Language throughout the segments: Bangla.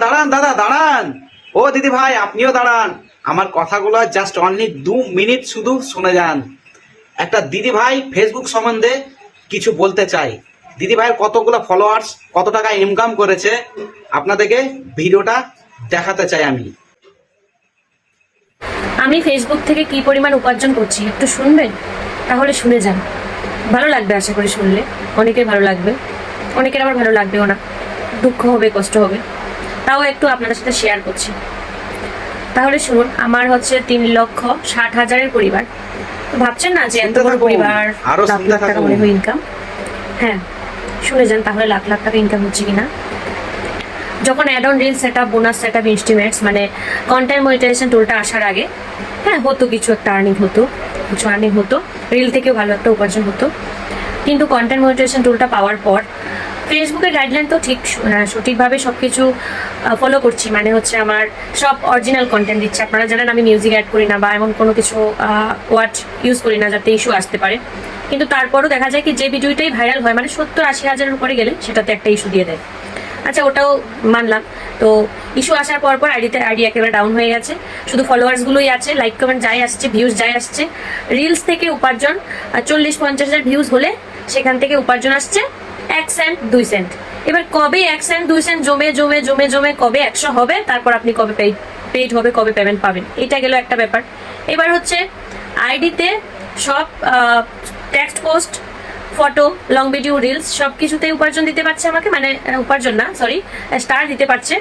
দাঁড়ান দাদা দাঁড়ান, ও দিদি ভাই আপনিও দাঁড়ান, আমার কথাগুলো জাস্ট অনলি 2 মিনিট শুধু শুনে যান। একটা দিদি ভাই ফেসবুক সম্বন্ধে কিছু বলতে চাই। দিদি ভাইয়ের কতগুলো ফলোয়ার্স, কত টাকা ইনকাম করেছে আপনাদেরকে ভিডিওটা দেখাতে চাই আমি। আমি ফেসবুক থেকে কি পরিমাণ উপার্জন করছি একটু শুনবেন? তাহলে শুনে যান, ভালো লাগবে আশা করি। শুনলে অনেকের ভালো লাগবে, অনেকের আবার ভালো লাগবেও না, দুঃখ হবে, কষ্ট হবে, তাও একটু আপনাদের সাথে শেয়ার করছি। তাহলে শুনুন, আমার হচ্ছে 3,60,000-এর পরিবার। তো ভাবছেন না যে এত বড় পরিবার, লাখ লাখ টাকা মনে হয় ইনকাম। হ্যাঁ, শুনে যান তাহলে লাখ লাখ টাকা ইনকাম হচ্ছে কিনা। যখন ad on reel set up, bonus set up, estimates মানে কন্টেন্ট মনিটাইজেশন টুলটা আসার আগে হ্যাঁ হতো, কিছু একটা আর্নিং হতো, কিছু আর্নিং হতো, রিল থেকেও ভালো একটা উপার্জন হতো। কিন্তু কন্টেন্ট মনিটাইজেশন টুলটা পাওয়ার পর ফেসবুকের গাইডলাইন তো ঠিক সঠিকভাবে সব কিছু ফলো করছি, মানে হচ্ছে আমার সব অরিজিনাল কন্টেন্ট দিচ্ছে। আপনারা জানেন আমি মিউজিক অ্যাড করি না বা এমন কোনো কিছু ওয়ার্ড ইউজ করি না যাতে ইস্যু আসতে পারে। কিন্তু তারপরও দেখা যায় কি যে ভিডিওটাই ভাইরাল হয়, মানে 70-80 হাজারের উপরে গেলে সেটাতে একটা ইস্যু দিয়ে দেয়। আচ্ছা, ওটাও মানলাম। তো ইস্যু আসার পর আইডি একেবারে ডাউন হয়ে গেছে, শুধু ফলোয়ার্সগুলোই আছে, লাইক কমেন্ট যাই আসছে, ভিউজ যাই আসছে। রিলস থেকে উপার্জন 40-50 হাজার ভিউজ হলে সেখান থেকে উপার্জন আসছে 1 সেন্ট 2 সেন্ট। এবার কবে 1 সেন্ট 2 সেন্ট জমে জমে জমে জমে কবে 100 হবে, তারপর আপনি কবে পেইড হবে, কবে পেমেন্ট পাবেন, এটা গেল একটা ব্যাপার। এবার হচ্ছে আইডিতে সব text post, photo, long video, reels সব কিছুতেই উপার্জন দিতে পারছে আমাকে, মানে উপার্জন না সরি, স্টার দিতে পারছে।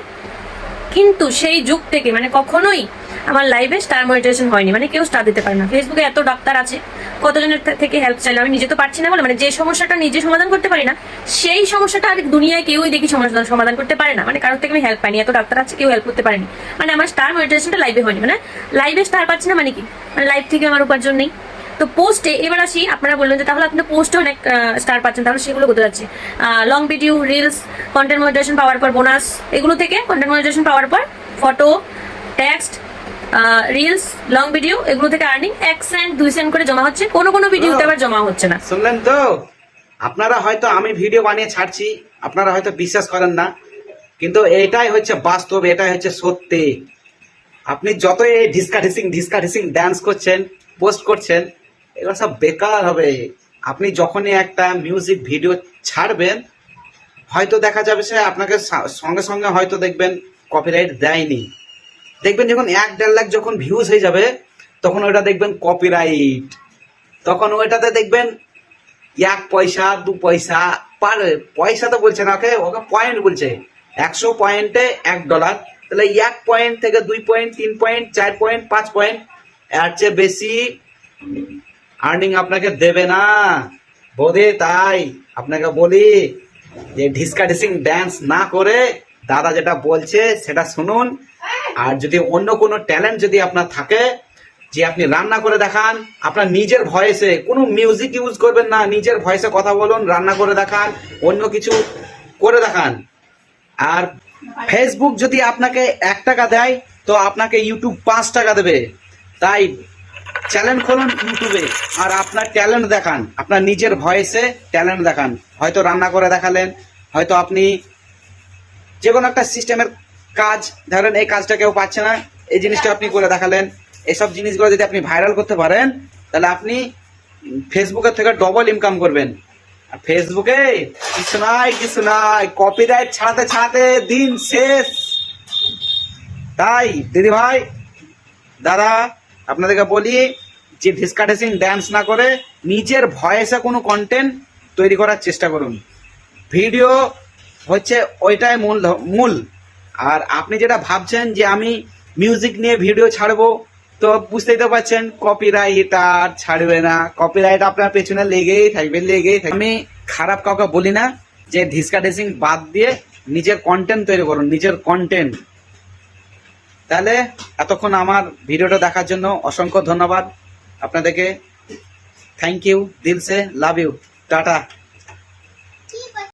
কিন্তু সেই যুগ থেকে মানে কখনোই আমার লাইভে স্টার মনিটাইজেশন হয়নি, মানে কেউ স্টার দিতে পারে না। ফেসবুকে এত ডাক্তার আছে, কতজনের থেকে হেল্প চাইলে আমি নিজে তো পারছি না বলে, মানে যে সমস্যাটা নিজে সমাধান করতে পারি না সেই সমস্যাটা আর দুনিয়ায় কেউই দেখি সমাধান করতে পারে না, মানে কারোর থেকে আমি হেল্প পাইনি। এত ডাক্তার আছে, কেউ হেল্প করতে পারেনি, মানে আমার স্টার মনিটাইজেশনটা লাইভে হয়নি, মানে লাইভে স্টার পাচ্ছি না মানে কি, মানে লাইভ থেকে আমার উপার্জন নেই। তো পোস্টে এবার আসি, আপনারা বললেন যে তাহলে আপনি পোস্টে অনেক স্টার পাচ্ছেন, তাহলে সেগুলো কোথায় যাচ্ছে? Long video, reels, content monetisation পাওয়ার পর বোনাস, এগুলো থেকে কন্টেন্ট মনিটাইজেশন পাওয়ার পর photo, text, reels, long video, এগুলো থেকে আর্নিং 1 সেন্ট 2 সেন্ট করে জমা হচ্ছে, কোনো কোনো ভিডিওতে আবার জমা হচ্ছে না। শুনলেন তো? আপনারা হয়তো আমি ভিডিও বানিয়ে ছাড়ছি, আপনারা হয়তো বিশ্বাস করেন না, কিন্তু এটাই হচ্ছে বাস্তব, এটাই হচ্ছে সত্যি। আপনি যত এই ঢিসকা ড্যান্স করছেন, পোস্ট করছেন, এগুলো সব বেকার হবে। আপনি যখনই একটা মিউজিক ভিডিও ছাড়বেন, হয়তো দেখা যাবে সে আপনাকে সঙ্গে সঙ্গে হয়তো দেখবেন কপিরাইট দেয়নি, দেখবেন যখন 1-1.5 লাখ যখন ভিউজ হয়ে যাবে তখন ওইটা দেখবেন কপিরাইট, তখন ওইটাতে দেখবেন 1 পয়সা 2 পয়সা পার, পয়সা তো বলছে না, ওকে ওকে পয়েন্ট বলছে, 100 পয়েন্টে $1, তাহলে 1 পয়েন্ট থেকে 2 পয়েন্ট 3 পয়েন্ট 4 পয়েন্ট 5 পয়েন্ট, এর চেয়ে বেশি আর্নিং আপনাকে দেবে না বোধে। তাই আপনাকে বলি যে ঢিসিং ড্যান্স না করে দাদা যেটা বলছে সেটা শুনুন। আর যদি অন্য কোনো ট্যালেন্ট যদি আপনার থাকে, যে আপনি রান্না করে দেখান আপনার নিজের ভয়েসে, কোনো মিউজিক ইউজ করবেন না, নিজের ভয়েসে কথা বলুন, রান্না করে দেখান, অন্য কিছু করে দেখান। আর ফেসবুক যদি আপনাকে 1 টাকা দেয় তো আপনাকে ইউটিউব 5 টাকা দেবে। তাই চ্যানেল খুলুন ইউটিউবে আর আপনার ট্যালেন্ট দেখান, আপনার নিজের ভয়েসে ট্যালেন্ট দেখান। হয়তো রান্না করে দেখালেন, হয়তো আপনি যে কোনো একটা সিস্টেমের কাজ, ধরেন এই কাজটা কেউ পাচ্ছে না, এই জিনিসটা আপনি করে দেখালেন। এইসব জিনিসগুলো যদি আপনি ভাইরাল করতে পারেন তাহলে আপনি ফেসবুকের থেকে ডবল ইনকাম করবেন। আর ফেসবুকে কিছু নাই, কপিরাইট ছাড়াতে ছাড়াতে দিন শেষ। তাই দিদি ভাই দাদা আপনাদেরকে বলি যে ঢিসকাঢিসিং ড্যান্স না করে নিজের ভয়েসে কোনো কন্টেন্ট তৈরি করার চেষ্টা করুন। ভিডিও হচ্ছে ওইটাই মূল। আর আপনি যেটা ভাবছেন যে আমি মিউজিক নিয়ে ভিডিও ছাড়বো, তো বুঝতেই তো পারছেন কপিরাইট আর ছাড়বে না, কপিরাইট আপনার পেছনে লেগেই থাকবে। আমি খারাপ কাউকে বলি না, যে ঢিসকাঢিসিং বাদ দিয়ে নিজের কন্টেন্ট তৈরি করুন, নিজের কন্টেন্ট। তাহলে এতক্ষণ আমার ভিডিওটা দেখার জন্য অসংখ্য ধন্যবাদ আপনাদেরকে। থ্যাংক ইউ, দিল সে লাভ ইউ, টাটা।